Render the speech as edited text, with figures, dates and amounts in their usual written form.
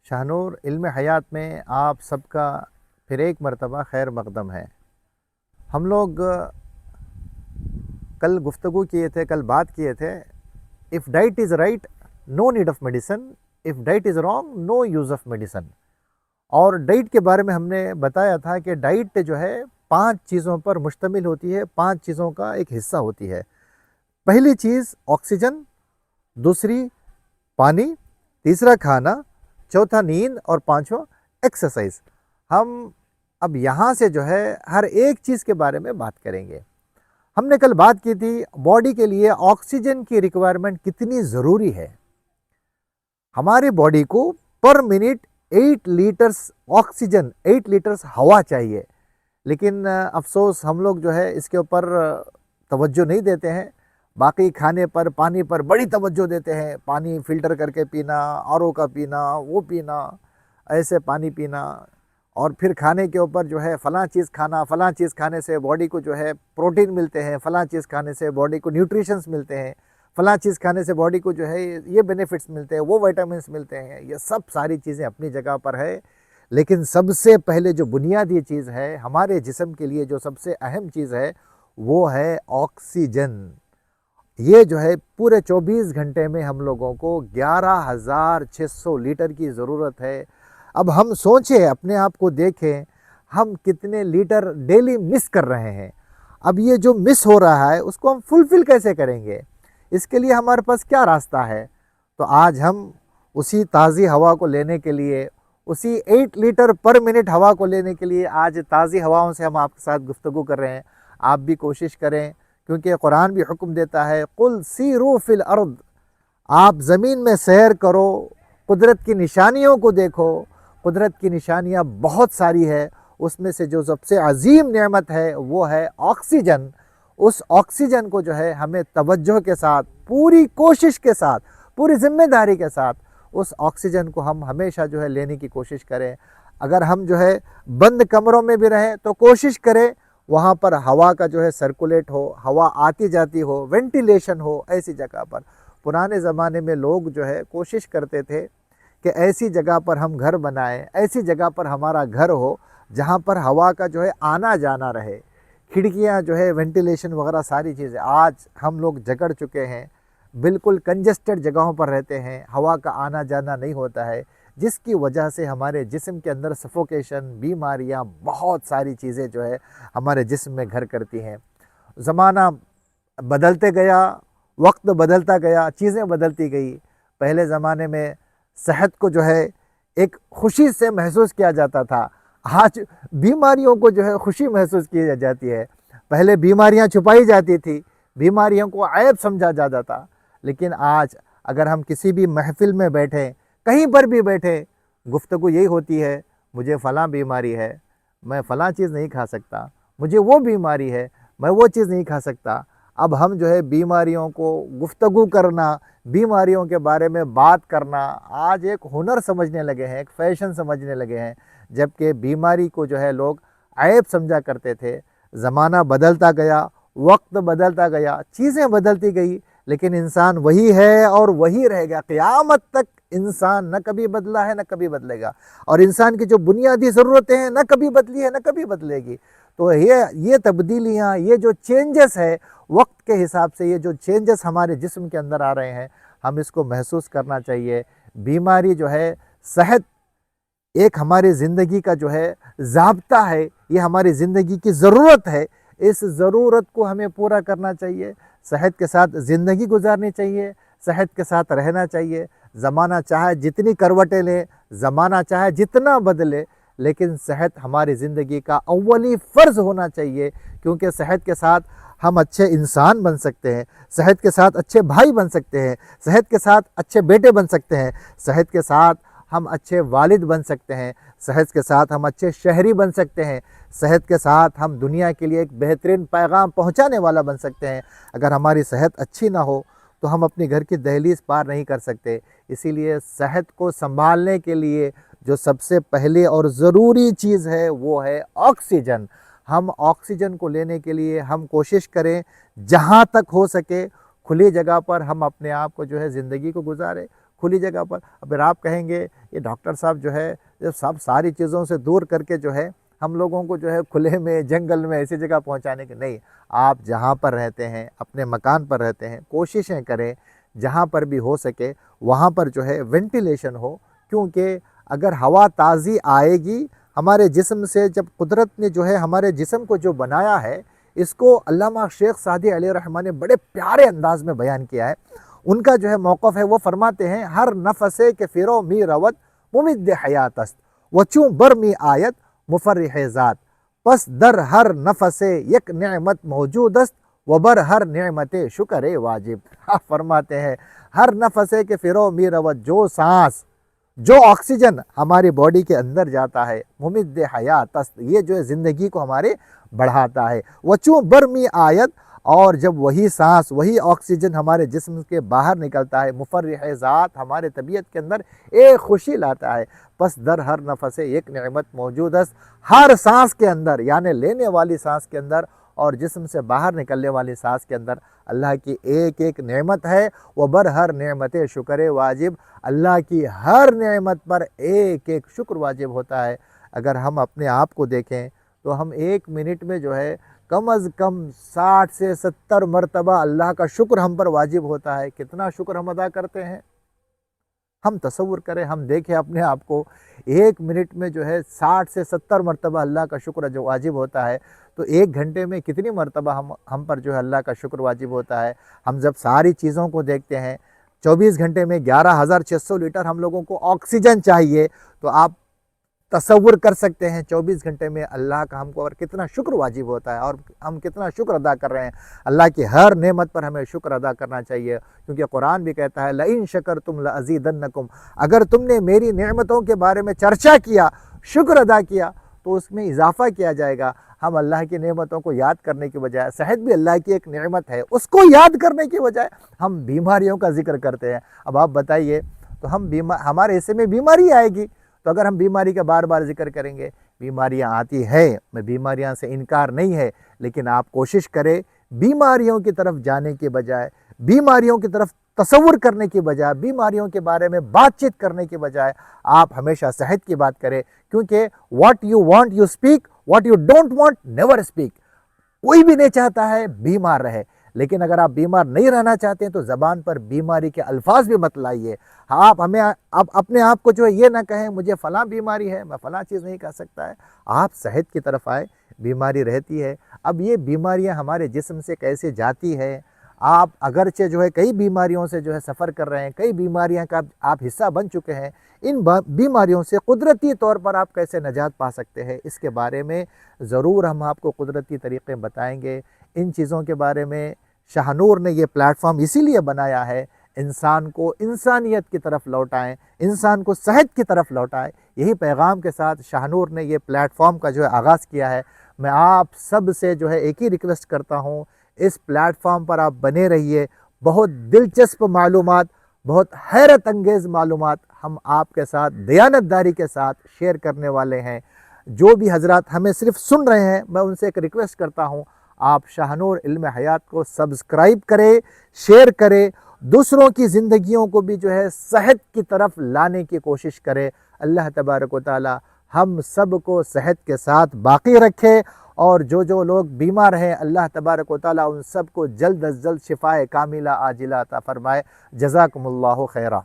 शाहनूर इल्म हयात में आप सबका फिर एक मर्तबा खैर मकदम है। हम लोग कल गुफ्तगू किए थे, कल बात किए थे, if diet is right no need of medicine, if diet is wrong no use of medicine. और डाइट के बारे में हमने बताया था कि डाइट जो है 5 चीज़ों पर मुश्तमिल होती है, 5 चीज़ों का एक हिस्सा होती है। पहली चीज़ ऑक्सीजन, दूसरी पानी, तीसरा खाना, चौथा नींद और पांचवा एक्सरसाइज। हम अब यहाँ से जो है हर एक चीज़ के बारे में बात करेंगे। हमने कल बात की थी बॉडी के लिए ऑक्सीजन की रिक्वायरमेंट कितनी ज़रूरी है। हमारी बॉडी को पर मिनट 8 लीटर्स ऑक्सीजन, 8 लीटर्स हवा चाहिए, लेकिन अफसोस हम लोग जो है इसके ऊपर तवज्जो नहीं देते हैं। बाकी खाने पर, पानी पर बड़ी तवज्जो देते हैं। पानी फ़िल्टर करके पीना, आरओ का पीना, वो पीना, ऐसे पानी पीना, और फिर खाने के ऊपर जो है फ़लाँ चीज़ खाना, फ़लाँ चीज़ खाने से बॉडी को जो है प्रोटीन मिलते हैं, फ़लाँ चीज़ खाने से बॉडी को न्यूट्रिशंस मिलते हैं, फ़लाँ चीज़ खाने से बॉडी को जो है ये बेनिफिट्स मिलते हैं, वो विटामिन्स मिलते हैं। ये सब सारी चीज़ें अपनी जगह पर है, लेकिन सबसे पहले जो बुनियादी चीज़ है हमारे जिस्म के लिए, जो सबसे अहम चीज़ है, वो है ऑक्सीजन। ये जो है पूरे 24 घंटे में हम लोगों को 11,600 लीटर की ज़रूरत है। अब हम सोचें, अपने आप को देखें, हम कितने लीटर डेली मिस कर रहे हैं। अब ये जो मिस हो रहा है उसको हम फुलफ़िल कैसे करेंगे? इसके लिए हमारे पास क्या रास्ता है? तो आज हम उसी ताज़ी हवा को लेने के लिए, उसी 8 लीटर पर मिनट हवा को लेने के लिए आज ताज़ी हवाओं से हम आपके साथ गुफ्तगू कर रहे हैं। आप भी कोशिश करें, क्योंकि कुरान भी हुक्म देता है कुल सीरू फिल अर्द, आप ज़मीन में सैर करो, कुदरत की निशानियों को देखो। कुदरत की निशानियाँ बहुत सारी है, उसमें से जो सबसे अजीम नेमत है वो है ऑक्सीजन। उस ऑक्सीजन को जो है हमें तवज्जो के साथ, पूरी कोशिश के साथ, पूरी ज़िम्मेदारी के साथ उस ऑक्सीजन को हम हमेशा जो है लेने की कोशिश करें। अगर हम जो है बंद कमरों में भी रहें तो कोशिश करें वहाँ पर हवा का जो है सर्कुलेट हो, हवा आती जाती हो, वेंटिलेशन हो, ऐसी जगह पर। पुराने ज़माने में लोग जो है कोशिश करते थे कि ऐसी जगह पर हम घर बनाएं, ऐसी जगह पर हमारा घर हो जहाँ पर हवा का जो है आना जाना रहे, खिड़कियाँ जो है वेंटिलेशन वगैरह सारी चीज़ें। आज हम लोग जकड़ चुके हैं, बिल्कुल कंजस्टेड जगहों पर रहते हैं, हवा का आना जाना नहीं होता है, जिसकी वजह से हमारे जिस्म के अंदर सफोकेशन, बीमारियां, बहुत सारी चीज़ें जो है हमारे जिस्म में घर करती हैं। ज़माना बदलते गया, वक्त बदलता गया, चीज़ें बदलती गई। पहले ज़माने में सेहत को जो है एक खुशी से महसूस किया जाता था, आज बीमारियों को जो है खुशी महसूस की जाती है। पहले बीमारियां छुपाई जाती थी, बीमारियों को ऐब समझा जाता था, लेकिन आज अगर हम किसी भी महफिल में बैठें, कहीं पर भी बैठे, गुफ्तगू यही होती है, मुझे फ़लाँ बीमारी है, मैं फ़लाँ चीज़ नहीं खा सकता, मुझे वो बीमारी है, मैं वो चीज़ नहीं खा सकता। अब हम जो है बीमारियों को गुफ्तगू करना, बीमारियों के बारे में बात करना आज एक हुनर समझने लगे हैं, एक फ़ैशन समझने लगे हैं, जबकि बीमारी को जो है लोग ऐब समझा करते थे। ज़माना बदलता गया, वक्त बदलता गया, चीज़ें बदलती गई, लेकिन इंसान वही है और वही रहेगा क़यामत तक। इंसान न कभी बदला है, न कभी बदलेगा, और इंसान की जो बुनियादी ज़रूरतें हैं न कभी बदली है, न कभी बदलेगी। तो ये तब्दीलियाँ, ये जो चेंजेस है वक्त के हिसाब से, ये जो चेंजेस हमारे जिस्म के अंदर आ रहे हैं, हम इसको महसूस करना चाहिए। बीमारी जो है, सेहत एक हमारी ज़िंदगी का जो है ज़ाब्ता है, ये हमारी ज़िंदगी की ज़रूरत है। इस ज़रूरत को हमें पूरा करना चाहिए, सेहत के साथ ज़िंदगी गुजारनी चाहिए, सेहत के साथ रहना चाहिए। ज़माना चाहे जितनी करवटें ले, ज़माना चाहे जितना बदले, लेकिन सेहत हमारी ज़िंदगी का अव्वली फ़र्ज़ होना चाहिए, क्योंकि सेहत के साथ हम अच्छे इंसान बन सकते हैं, सेहत के साथ अच्छे भाई बन सकते हैं, सेहत के साथ अच्छे बेटे बन सकते हैं, सेहत के साथ हम अच्छे वालिद बन सकते हैं, सेहत के साथ हम अच्छे शहरी बन सकते हैं, सेहत के साथ हम दुनिया के लिए एक बेहतरीन पैगाम पहुंचाने वाला बन सकते हैं। अगर हमारी सेहत अच्छी ना हो तो हम अपनी घर की दहलीज़ पार नहीं कर सकते। इसीलिए सेहत को संभालने के लिए जो सबसे पहले और ज़रूरी चीज़ है वो है ऑक्सीजन। हम ऑक्सीजन को लेने के लिए हम कोशिश करें जहाँ तक हो सके खुली जगह पर हम अपने आप को जो है ज़िंदगी को गुजारें। کھلی جگہ پر. پھر آپ کہیں گے یہ ڈاکٹر صاحب جو ہے سب ساری چیزوں سے دور کر کے جو ہے ہم لوگوں کو جو ہے کھلے میں جنگل میں ایسی جگہ پہنچانے کے. نہیں، آپ جہاں پر رہتے ہیں اپنے مکان پر رہتے ہیں کوششیں کریں جہاں پر بھی ہو سکے وہاں پر جو ہے وینٹیلیشن ہو، کیونکہ اگر ہوا تازی آئے گی ہمارے جسم سے، جب قدرت نے جو ہے ہمارے جسم کو جو بنایا ہے، اس کو علامہ شیخ سعدی علیہ رحمہ نے بڑے پیارے انداز میں بیان کیا ہے. ان کا جو ہے موقف ہے، وہ فرماتے ہیں ہر نفسے کے فرو می روت ممد حیات است و چوں بر می آیت مفرح ذات، پس در ہر نفسے یک نعمت موجود است و بر ہر نعمت شکر واجب. آپ فرماتے ہیں ہر نفسے کے فرو می روت، جو سانس، جو آکسیجن ہماری باڈی کے اندر جاتا ہے، ممد حیات است، یہ جو ہے زندگی کو ہمارے بڑھاتا ہے. وہ چوں برمی آیت، اور جب وہی سانس وہی آکسیجن ہمارے جسم کے باہر نکلتا ہے، مفرح ذات ہمارے طبیعت کے اندر ایک خوشی لاتا ہے. پس در ہر نفس ایک نعمت موجود است، ہر سانس کے اندر، یعنی لینے والی سانس کے اندر اور جسم سے باہر نکلنے والی سانس کے اندر اللہ کی ایک ایک نعمت ہے. وہ بر ہر نعمت شکر واجب، اللہ کی ہر نعمت پر ایک ایک شکر واجب ہوتا ہے. اگر ہم اپنے آپ کو دیکھیں تو ہم ایک منٹ میں جو ہے کم از کم 60 سے 70 مرتبہ اللہ کا شکر ہم پر واجب ہوتا ہے. کتنا شکر ہم ادا کرتے ہیں؟ ہم تصور کریں، ہم دیکھیں اپنے آپ کو، ایک منٹ میں جو ہے 60 سے 70 مرتبہ اللہ کا شکر جو واجب ہوتا ہے، تو ایک گھنٹے میں کتنی مرتبہ ہم پر جو ہے اللہ کا شکر واجب ہوتا ہے. ہم جب ساری چیزوں کو دیکھتے ہیں، 24 گھنٹے میں 11,600 لیٹر ہم لوگوں کو آکسیجن چاہیے، تو آپ تصور کر سکتے ہیں 24 گھنٹے میں اللہ کا ہم کو اور کتنا شکر واجب ہوتا ہے، اور ہم کتنا شکر ادا کر رہے ہیں. اللہ کی ہر نعمت پر ہمیں شکر ادا کرنا چاہیے، کیونکہ قرآن بھی کہتا ہے لئن شکرتم لازیدنکم، اگر تم نے میری نعمتوں کے بارے میں چرچا کیا، شکر ادا کیا، تو اس میں اضافہ کیا جائے گا. ہم اللہ کی نعمتوں کو یاد کرنے کی بجائے، صحت بھی اللہ کی ایک نعمت ہے، اس کو یاد کرنے کی بجائے ہم بیماریوں کا ذکر کرتے ہیں. اب آپ بتائیے، تو ہمارے حصے میں بیماری آئے گی، تو اگر ہم بیماری کا بار بار ذکر کریں گے، بیماریاں آتی ہے، میں بیماریاں سے انکار نہیں ہے، لیکن آپ کوشش کریں بیماریوں کی طرف جانے کے بجائے، بیماریوں کی طرف تصور کرنے کی بجائے، بیماریوں کے بارے میں بات چیت کرنے کی بجائے آپ ہمیشہ صحت کی بات کریں. کیونکہ what you want you speak, what you don't want never speak. کوئی بھی نہیں چاہتا ہے بیمار رہے، لیکن اگر آپ بیمار نہیں رہنا چاہتے ہیں تو زبان پر بیماری کے الفاظ بھی مت لائیے. آپ اپنے آپ کو جو ہے یہ نہ کہیں مجھے فلاں بیماری ہے، میں فلاں چیز نہیں کر سکتا ہے. آپ صحت کی طرف آئے، بیماری رہتی ہے. اب یہ بیماریاں ہمارے جسم سے کیسے جاتی ہے؟ آپ اگرچہ جو ہے کئی بیماریوں سے جو ہے سفر کر رہے ہیں، کئی بیماریاں کا آپ حصہ بن چکے ہیں، ان بیماریوں سے قدرتی طور پر آپ کیسے نجات پا سکتے ہیں، اس کے بارے میں ضرور ہم آپ کو قدرتی طریقے بتائیں گے. ان چیزوں کے بارے میں شاہ نور نے یہ پلیٹ فارم اسی لیے بنایا ہے، انسان کو انسانیت کی طرف لوٹائیں، انسان کو صحت کی طرف لوٹائیں. یہی پیغام کے ساتھ شاہ نور نے یہ پلیٹ فارم کا جو ہے آغاز کیا ہے. میں آپ سب سے جو ہے ایک ہی ریکویسٹ کرتا ہوں، اس پلیٹ فارم پر آپ بنے رہیے. بہت دلچسپ معلومات، بہت حیرت انگیز معلومات ہم آپ کے ساتھ دیانت داری کے ساتھ شیئر کرنے والے ہیں. جو بھی حضرات ہمیں صرف سن رہے ہیں، میں ان سے ایک ریکویسٹ کرتا ہوں، آپ شاہ نور علم حیات کو سبسکرائب کریں، شیئر کریں، دوسروں کی زندگیوں کو بھی جو ہے صحت کی طرف لانے کی کوشش کریں. اللہ تبارک و تعالی ہم سب کو صحت کے ساتھ باقی رکھے، اور جو لوگ بیمار ہیں اللہ تبارک و تعالی ان سب کو جلد از جلد شفائے کاملہ عاجلہ عطا فرمائے. جزاکم اللہ خیرہ.